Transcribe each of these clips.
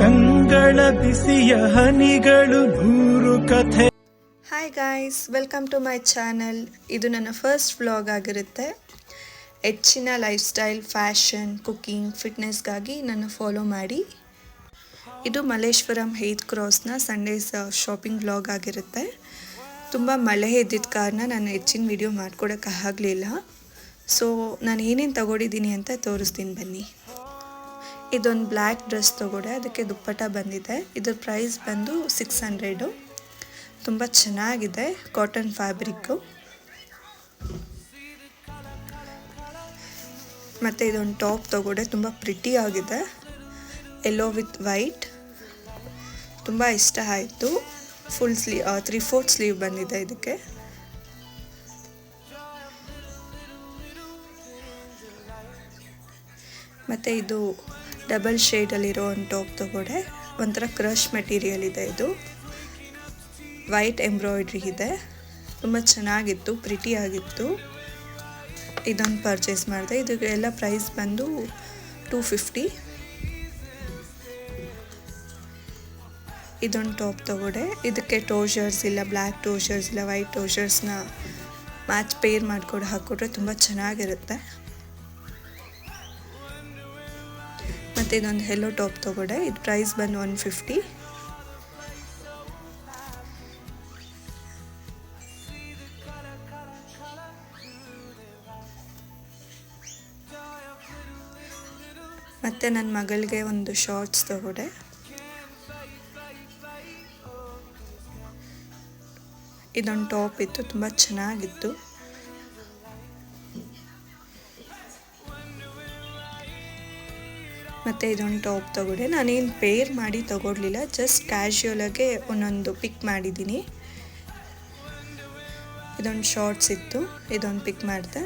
ಕಂಗಳ ಬಿಸಿಯ ಹನಿಗಳು ನೂರು ಕಥೆ. Hi guys, welcome to my channel. ಇದು ನನ್ನ ಫಸ್ಟ್ ವ್ಲಾಗ್ ಆಗಿರುತ್ತೆ. ಹೆಚ್ಚಿನ ಲೈಫ್ ಸ್ಟೈಲ್, ಫ್ಯಾಷನ್, ಕುಕಿಂಗ್, ಫಿಟ್ನೆಸ್ಗಾಗಿ ನನ್ನ ಫಾಲೋ ಮಾಡಿ. ಇದು ಮಲ್ಲೇಶ್ವರಂ 8th ಕ್ರಾಸ್ನ ಸಂಡೇಸ್ ಶಾಪಿಂಗ್ ವ್ಲಾಗ್ ಆಗಿರುತ್ತೆ. ತುಂಬ ಮಳೆ ಇದ್ದಿದ್ದ ಕಾರಣ ನಾನು ಹೆಚ್ಚಿನ ವಿಡಿಯೋ ಮಾಡ್ಕೊಡೋಕ್ಕಾಗಲಿಲ್ಲ. ಸೊ ನಾನು ಏನೇನು ತಗೊಂಡಿದ್ದೀನಿ ಅಂತ ತೋರಿಸ್ತೀನಿ ಬನ್ನಿ. ಇದೊಂದು ಬ್ಲ್ಯಾಕ್ ಡ್ರೆಸ್ ತೊಗೊಂಡೆ, ಅದಕ್ಕೆ ದುಪ್ಪಟ್ಟ ಬಂದಿದೆ. ಇದ್ರ ಪ್ರೈಸ್ ಬಂದು 600. ತುಂಬ ಚೆನ್ನಾಗಿದೆ, ಕಾಟನ್ ಫ್ಯಾಬ್ರಿಕ್ಕು. ಮತ್ತು ಇದೊಂದು ಟಾಪ್ ತೊಗೊಂಡೆ, ತುಂಬ ಪ್ರಿಟಿ ಆಗಿದೆ, ಯೆಲ್ಲೋ ವಿತ್ ವೈಟ್. ತುಂಬ ಇಷ್ಟ ಆಯಿತು. ಫುಲ್ ಸ್ಲೀವ್ 3/4 ಸ್ಲೀವ್ ಬಂದಿದೆ ಇದಕ್ಕೆ. ಮತ್ತು ಇದು ಡಬಲ್ ಶೇಡಲ್ಲಿರೋ ಒಂದು ಟಾಪ್ ತೊಗೊಂಡೆ. ಒಂಥರ ಕ್ರಶ್ ಮೆಟೀರಿಯಲ್ ಇದೆ. ಇದು ವೈಟ್ ಎಂಬ್ರಾಯ್ಡ್ರಿ ಇದೆ, ತುಂಬ ಚೆನ್ನಾಗಿತ್ತು, ಪ್ರಿಟಿ ಆಗಿತ್ತು. ಇದೊಂದು ಪರ್ಚೇಸ್ ಮಾಡಿದೆ. ಇದಕ್ಕೆಲ್ಲ ಪ್ರೈಸ್ ಬಂದು 250. ಇದೊಂದು ಟಾಪ್ ತೊಗೊಂಡೆ. ಇದಕ್ಕೆ ಟೋಷರ್ಸ್ ಇಲ್ಲ, ಬ್ಲ್ಯಾಕ್ ಟೋಷರ್ಸ್ ಇಲ್ಲ, ವೈಟ್ ಟೋಷರ್ಸ್ನ ಮ್ಯಾಚ್ ಪೇರ್ ಮಾಡ್ಕೊಂಡು ಹಾಕ್ಕೊಟ್ರೆ ತುಂಬ ಚೆನ್ನಾಗಿರುತ್ತೆ. ಮತ್ತು ಇದೊಂದು ಯೆಲ್ಲೋ ಟಾಪ್ ತೊಗೊಂಡೆ. ಇದು ಪ್ರೈಸ್ ಬಂದು 150. ಮತ್ತು ನನ್ನ ಮಗಳಿಗೆ ಒಂದು ಶಾರ್ಟ್ಸ್ ತೊಗೊಂಡೆ. ಇದೊಂದು ಟಾಪ್ ಇತ್ತು, ತುಂಬ ಚೆನ್ನಾಗಿತ್ತು. ಮತ್ತು ಇದೊಂದು ಟಾಪ್ ತೊಗೊಂಡೆ. ನಾನೇನು ಪೇರ್ ಮಾಡಿ ತೊಗೊಳ್ಲಿಲ್ಲ, ಜಸ್ಟ್ ಕ್ಯಾಶುಯಲಾಗೆ ಒಂದೊಂದು ಪಿಕ್ ಮಾಡಿದ್ದೀನಿ. ಇದೊಂದು ಶಾರ್ಟ್ಸ್ ಇತ್ತು, ಇದೊಂದು ಪಿಕ್ ಮಾಡಿದೆ.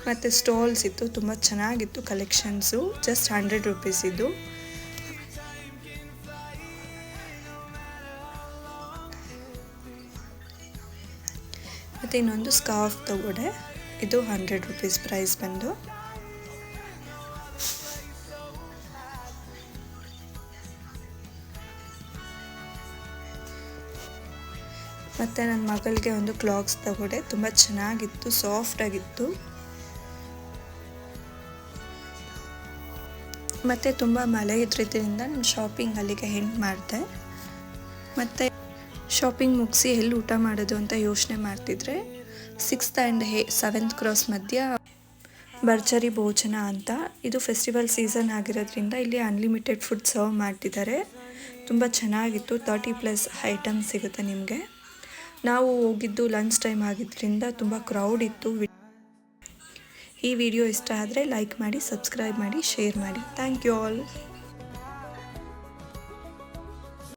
ಮತ್ತು ಸ್ಟಾಲ್ಸ್ ಇತ್ತು, ತುಂಬ ಚೆನ್ನಾಗಿತ್ತು ಕಲೆಕ್ಷನ್ಸು. ಜಸ್ಟ್ 100 ರೂಪೀಸ್ ಇದು. ಮತ್ತು ಇನ್ನೊಂದು ಸ್ಕಾರ್ಫ್ ತೊಗೊಂಡೆ. ಇದು 100 ರೂಪೀಸ್ ಪ್ರೈಸ್ ಬಂದು. ಮತ್ತು ನನ್ನ ಮಗಳಿಗೆ ಒಂದು ಕ್ಲಾಕ್ಸ್ ತಗೊಂಡೆ, ತುಂಬ ಚೆನ್ನಾಗಿತ್ತು, ಸಾಫ್ಟಾಗಿತ್ತು. ಮತ್ತು ತುಂಬ ಮಳೆ ಇದ್ರಿಂದ ನಾನು ಶಾಪಿಂಗ್ ಅಲ್ಲಿಗೆ ಎಂಡ್ ಮಾಡಿದೆ. ಮತ್ತು ಶಾಪಿಂಗ್ ಮುಗಿಸಿ ಎಲ್ಲಿ ಊಟ ಮಾಡೋದು ಅಂತ ಯೋಚನೆ ಮಾಡ್ತಿದ್ರೆ 6th and 7th ಕ್ರಾಸ್ ಮಧ್ಯ ಭರ್ಜರಿ ಭೋಜನ ಅಂತ, ಇದು ಫೆಸ್ಟಿವಲ್ ಸೀಸನ್ ಆಗಿರೋದ್ರಿಂದ ಇಲ್ಲಿ ಅನ್ಲಿಮಿಟೆಡ್ ಫುಡ್ ಸರ್ವ್ ಮಾಡ್ತಿದ್ದಾರೆ. ತುಂಬ ಚೆನ್ನಾಗಿತ್ತು, 30+ ಐಟಮ್ಸ್ ಸಿಗುತ್ತೆ ನಿಮಗೆ. ನಾವು ಹೋಗಿದ್ದು ಲಂಚ್ ಟೈಮ್ ಆಗಿದ್ದರಿಂದ ತುಂಬ ಕ್ರೌಡ್ ಇತ್ತು. ಈ ವಿಡಿಯೋ ಇಷ್ಟ ಆದರೆ ಲೈಕ್ ಮಾಡಿ, ಸಬ್ಸ್ಕ್ರೈಬ್ ಮಾಡಿ, ಶೇರ್ ಮಾಡಿ. Thank you all.